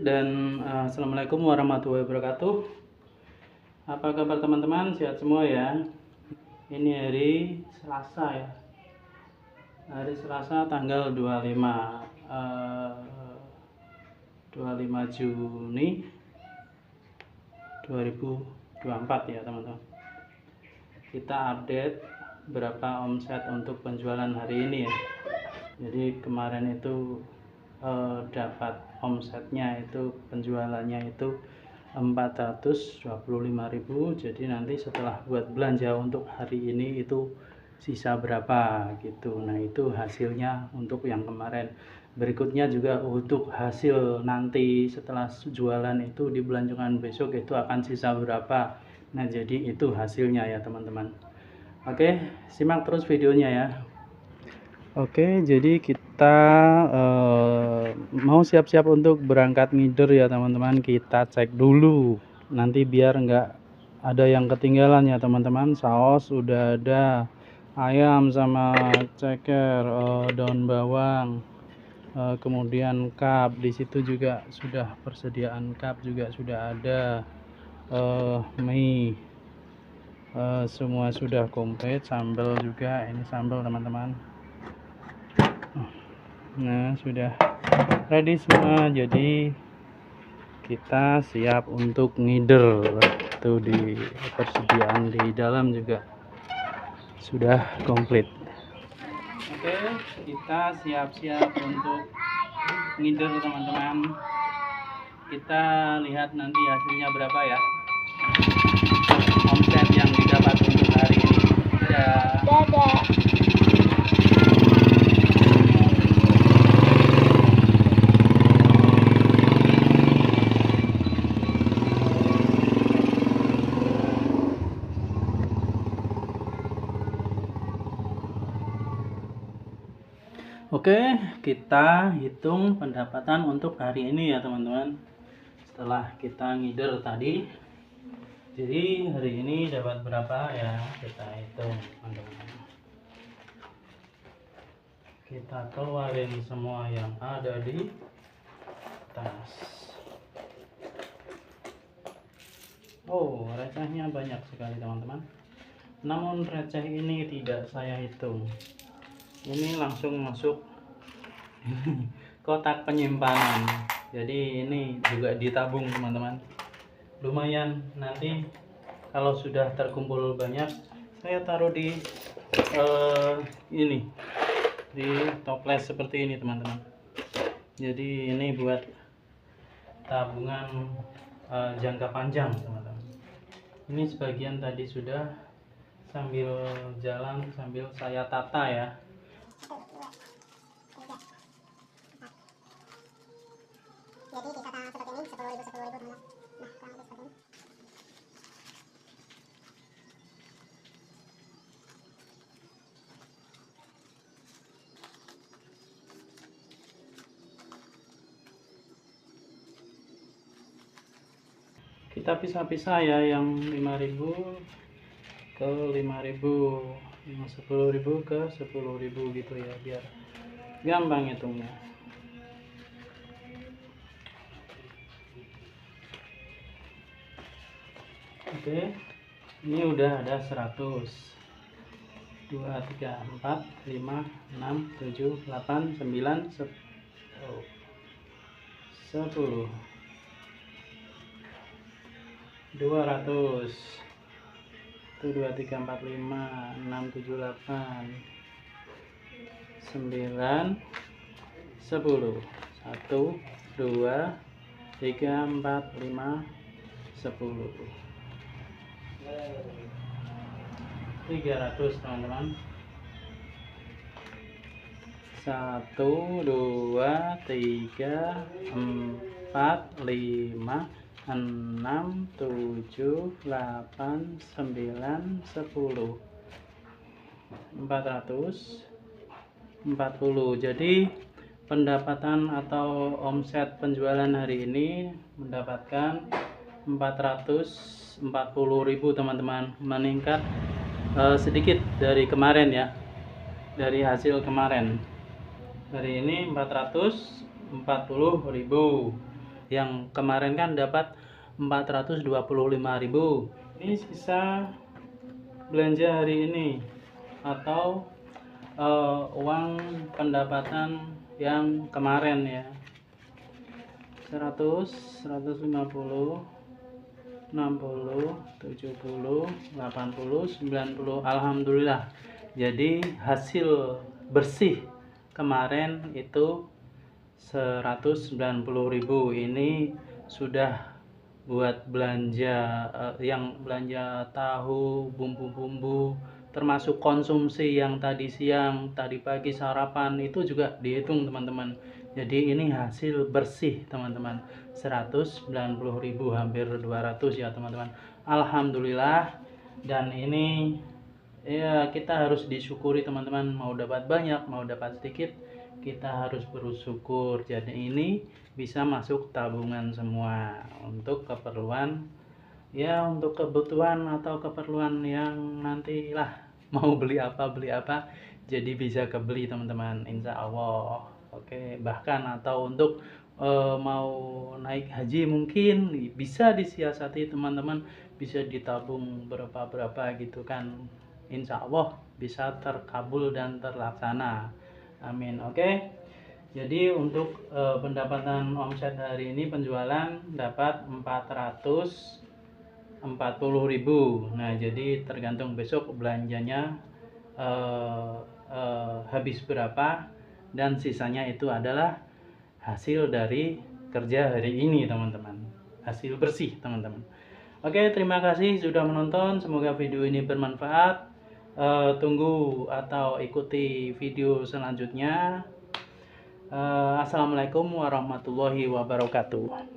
Dan assalamualaikum warahmatullahi wabarakatuh. Apa kabar teman-teman? Sehat semua ya. Ini hari Selasa ya. Hari Selasa tanggal 25 Juni 2024 ya teman-teman. Kita update berapa omset untuk penjualan hari ini ya. Jadi kemarin itu dapat omsetnya itu penjualannya itu 425.000. Jadi nanti setelah buat belanja untuk hari ini itu sisa berapa gitu. Nah itu hasilnya untuk yang kemarin. Berikutnya juga untuk hasil nanti setelah jualan itu dibelanjakan besok itu akan sisa berapa. Nah jadi itu hasilnya ya teman-teman. Oke, simak terus videonya ya. Oke, jadi kita mau siap-siap untuk berangkat ngider ya teman-teman. Kita cek dulu, nanti biar nggak ada yang ketinggalan ya teman-teman. Saus udah ada, ayam sama ceker, daun bawang, kemudian cup. Di situ juga sudah persediaan cup juga sudah ada, mie, semua sudah komplit. Sambal juga, ini sambal teman-teman. Nah sudah ready semua, jadi kita siap untuk ngider. Tuh di persediaan di dalam juga sudah komplit. Oke, kita siap-siap untuk ngider teman-teman. Kita lihat nanti hasilnya berapa ya, omset yang didapat untuk hari ini. Dadah. Oke, kita hitung pendapatan untuk hari ini ya teman-teman. Setelah kita ngider tadi, jadi hari ini dapat berapa ya, kita hitung teman-teman. Kita keluarin semua yang ada di tas. Oh, recehnya banyak sekali teman-teman. Namun receh ini tidak saya hitung. Ini langsung masuk kotak penyimpanan. Jadi ini juga ditabung teman-teman. Lumayan, nanti kalau sudah terkumpul banyak saya taruh di ini, di toples seperti ini teman-teman. Jadi ini buat tabungan jangka panjang teman-teman. Ini sebagian tadi sudah, sambil jalan sambil saya tata ya. Jadi ditata seperti ini, 10.000 teman-teman. Nah, kurang lebih seperti ini. Kita pisah-pisah ya, yang 5.000 ke 5.000, yang 10.000 ke 10.000 gitu ya, biar gampang hitungnya. Oke, ini udah ada 100, 2, 3, 4, 5, 6, 7, 8, 9, 10, 200. Itu 2, 3, 4, 5, 6, 7, 8, 9, 10. 1, 2, 3, 4, 5, 10. 300 teman-teman. 1, 2, 3, 4, 5, 6, 7, 8, 9, 10. 440. Jadi pendapatan atau omset penjualan hari ini mendapatkan 440.000 teman-teman, meningkat sedikit dari kemarin ya, dari hasil kemarin. Hari ini 440.000. Yang kemarin kan dapat 425.000. Ini sisa belanja hari ini atau uang pendapatan yang kemarin ya. 100, 150, 60, 70, 80, 90. Alhamdulillah. Jadi hasil bersih kemarin itu 190.000. Ini sudah buat belanja yang belanja tahu, bumbu-bumbu, termasuk konsumsi yang tadi siang, tadi pagi sarapan itu juga dihitung teman-teman. Jadi ini hasil bersih teman-teman, 190.000, hampir 200 ya teman-teman. Alhamdulillah. Dan ini ya kita harus disyukuri teman-teman, mau dapat banyak mau dapat sedikit kita harus bersyukur. Jadi ini bisa masuk tabungan semua untuk keperluan ya, untuk kebutuhan atau keperluan yang nantilah mau beli apa jadi bisa kebeli teman-teman, insya Allah. Oke, bahkan atau untuk mau naik haji mungkin bisa disiasati teman-teman, bisa ditabung berapa gitu kan, insya Allah bisa terkabul dan terlaksana, amin. Oke, jadi untuk pendapatan omset hari ini penjualan dapat 440.000. Nah, jadi tergantung besok belanjanya habis berapa, dan sisanya itu adalah hasil dari kerja hari ini teman-teman, hasil bersih teman-teman. Oke, terima kasih sudah menonton, semoga video ini bermanfaat. Tunggu atau ikuti video selanjutnya. Assalamualaikum warahmatullahi wabarakatuh.